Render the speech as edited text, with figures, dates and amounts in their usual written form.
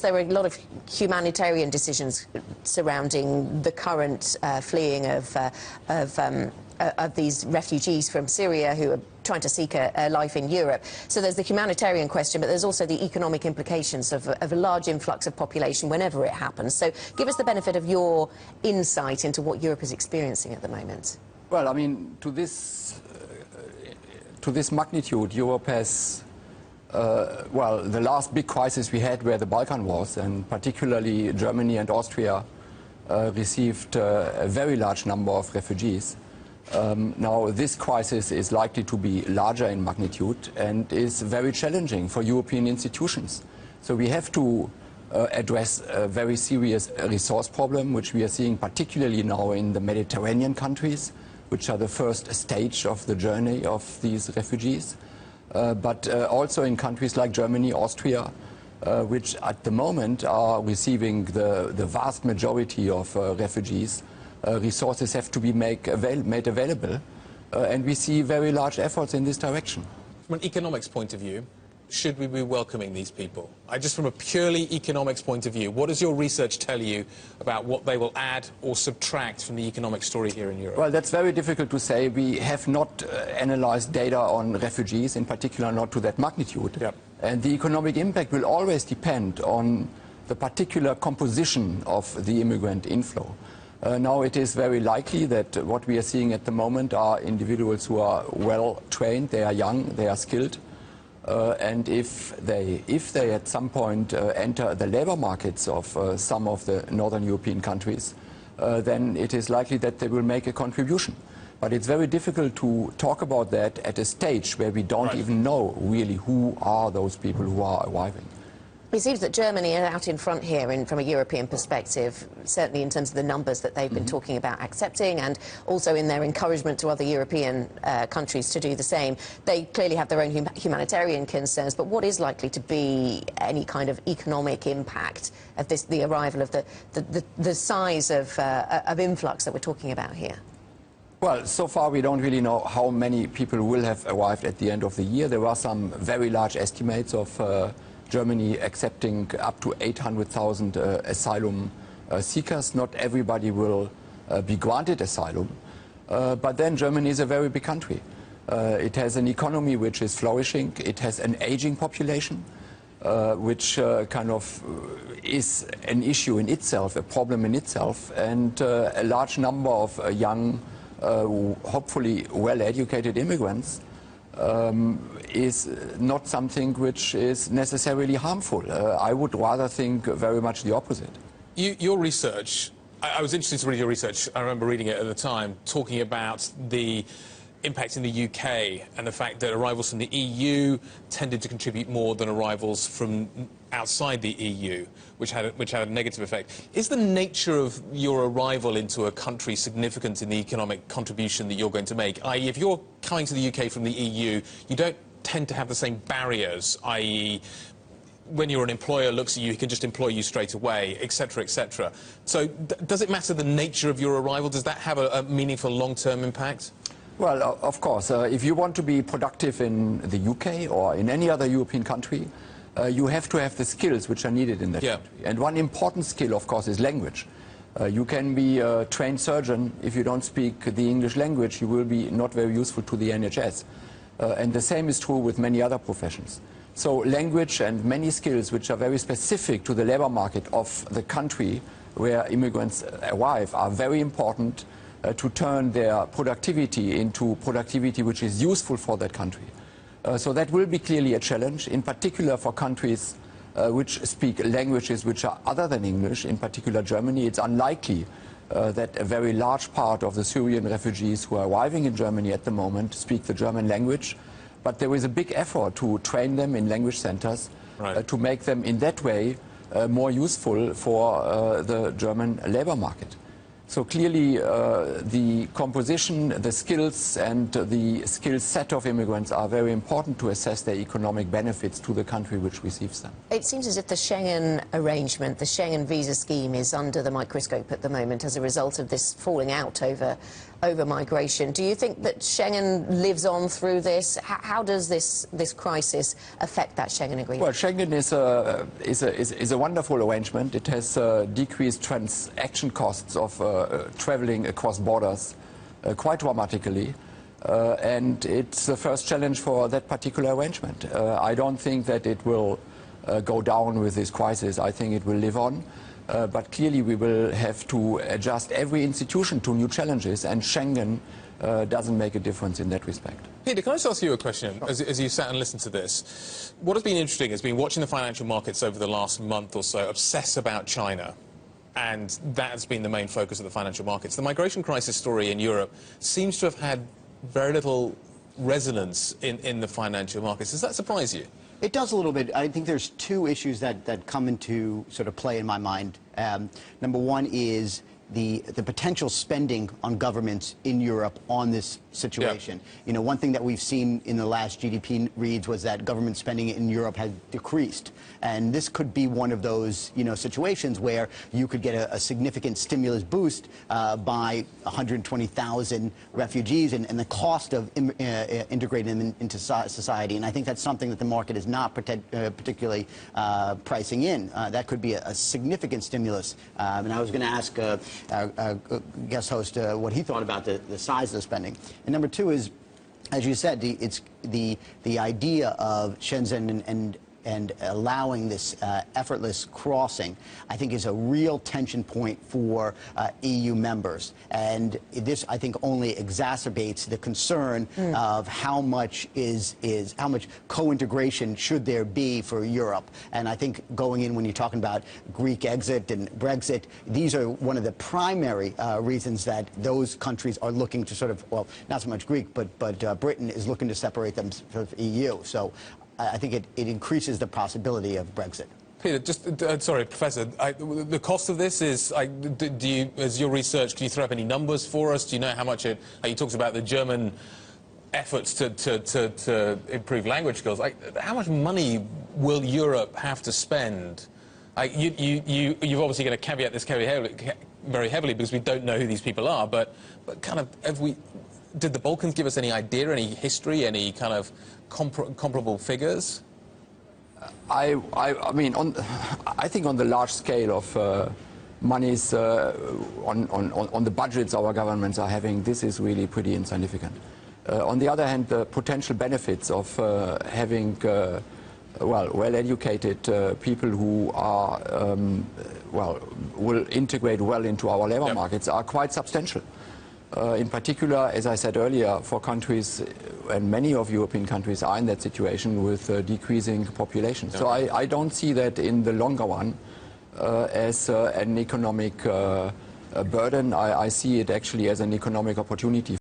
There were a lot of humanitarian decisions surrounding the current fleeing of these refugees from Syria who are trying to seek a life in Europe. So there's the humanitarian question, but there's also the economic implications of a large influx of population whenever it happens. So give us the benefit of your insight into what Europe is experiencing at the moment. Well, I mean, to this magnitude, Europe has well, the last big crisis we had were the Balkan Wars, and particularly Germany and Austria received a very large number of refugees. Now, this crisis is likely to be larger in magnitude and is very challenging for European institutions. So we have to address a very serious resource problem, which we are seeing particularly now in the Mediterranean countries, which are the first stage of the journey of these refugees. But also in countries like Germany, Austria, which at the moment are receiving the vast majority of refugees. Resources have to be made available, and we see very large efforts in this direction. From an economics point of view, should we be welcoming these people? Just from a purely economics point of view, what does your research tell you about what they will add or subtract from the economic story here in Europe? Well, that's very difficult to say. We have not analyzed data on refugees, in particular not to that magnitude. Yep. And the economic impact will always depend on the particular composition of the immigrant inflow. Now, it is very likely that what we are seeing at the moment are individuals who are well trained, they are young, they are skilled. And if they at some point enter the labor markets of some of the northern European countries, then it is likely that they will make a contribution. But it's very difficult to talk about that at a stage where we don't even know really who are those people who are arriving. It seems that Germany are out in front here from a European perspective, certainly in terms of the numbers that they've been talking about accepting, and also in their encouragement to other European countries to do the same. They clearly have their own humanitarian concerns, but what is likely to be any kind of economic impact of the arrival of the size of influx that we're talking about here? Well, so far we don't really know how many people will have arrived at the end of the year. There are some very large estimates of Germany accepting up to 800,000 asylum seekers. Not everybody will be granted asylum, but then Germany is a very big country. It has an economy which is flourishing. It has an aging population, which kind of is an issue in itself, a problem in itself, and a large number of young, hopefully well-educated immigrants is not something which is necessarily harmful. I would rather think very much the opposite. Your research, I was interested to read your research. I remember reading it at the time, talking about the impact in the UK and the fact that arrivals from the EU tended to contribute more than arrivals from outside the EU, which had a negative effect. Is the nature of your arrival into a country significant in the economic contribution that you're going to make? I.e., if you're coming to the UK from the EU, you don't tend to have the same barriers, i.e., when an employer looks at you, he can just employ you straight away, etc., etc. So does it matter the nature of your arrival? Does that have a meaningful long-term impact? Well, of course. If you want to be productive in the UK or in any other European country, you have to have the skills which are needed in that country. And one important skill, of course, is language. You can be a trained surgeon. If you don't speak the English language, you will be not very useful to the NHS. And the same is true with many other professions. So language and many skills which are very specific to the labor market of the country where immigrants arrive are very important to turn their productivity into productivity which is useful for that country. So that will be clearly a challenge, in particular for countries which speak languages which are other than English, in particular Germany. It's unlikely that a very large part of the Syrian refugees who are arriving in Germany at the moment speak the German language. But there is a big effort to train them in language centers, to make them in that way more useful for the German labor market. So clearly the composition, the skills and the skill set of immigrants are very important to assess their economic benefits to the country which receives them. It seems as if the Schengen arrangement, the Schengen visa scheme, is under the microscope at the moment as a result of this falling out over over migration. Do you think that Schengen lives on through this? How does this crisis affect that Schengen agreement? Well, Schengen is a wonderful arrangement. It has decreased transaction costs of traveling across borders quite dramatically. And it's the first challenge for that particular arrangement. I don't think that it will go down with this crisis. I think it will live on. But clearly we will have to adjust every institution to new challenges, and Schengen doesn't make a difference in that respect. Peter, can I just ask you a question as you sat and listened to this? What has been interesting has been watching the financial markets over the last month or so obsess about China. And that's been the main focus of the financial markets. The migration crisis story in Europe seems to have had very little resonance in the financial markets. Does that surprise you? It does a little bit. I think there's two issues that come into sort of play in my mind. Number one is the potential spending on governments in Europe on this situation. Yeah. You know, one thing that we've seen in the last GDP reads was that government spending in Europe has decreased. And this could be one of those, you know, situations where you could get a significant stimulus boost by 120,000 refugees and the cost of integrating them into society. And I think that's something that the market is not particularly pricing in. That could be a significant stimulus. And I was going to ask our guest host what he thought about the size of the spending. And number two is, as you said, it's the idea of Schengen and allowing this effortless crossing, I think, is a real tension point for EU members. And this, I think, only exacerbates the concern of how much how much co-integration should there be for Europe. And I think going in, when you're talking about Greek exit and Brexit, these are one of the primary reasons that those countries are looking to sort of, well, not so much Greek, but Britain is looking to separate them from the EU. So I think it increases the possibility of Brexit. Peter, just sorry, Professor. The cost of this is. Do you, as your research, can you throw up any numbers for us? Do you know how much it? You talked about the German efforts to improve language skills. How much money will Europe have to spend? You're obviously going to caveat this very heavily because we don't know who these people are. But kind of, did the Balkans give us any idea, any history, any kind of comparable figures? I mean, I think on the large scale of monies on the budgets our governments are having, this is really pretty insignificant. On the other hand, the potential benefits of having well-educated people who are will integrate well into our labor markets are quite substantial. In particular, as I said earlier, for countries, and many of European countries are in that situation with decreasing population. So I don't see that in the longer run as an economic burden. I see it actually as an economic opportunity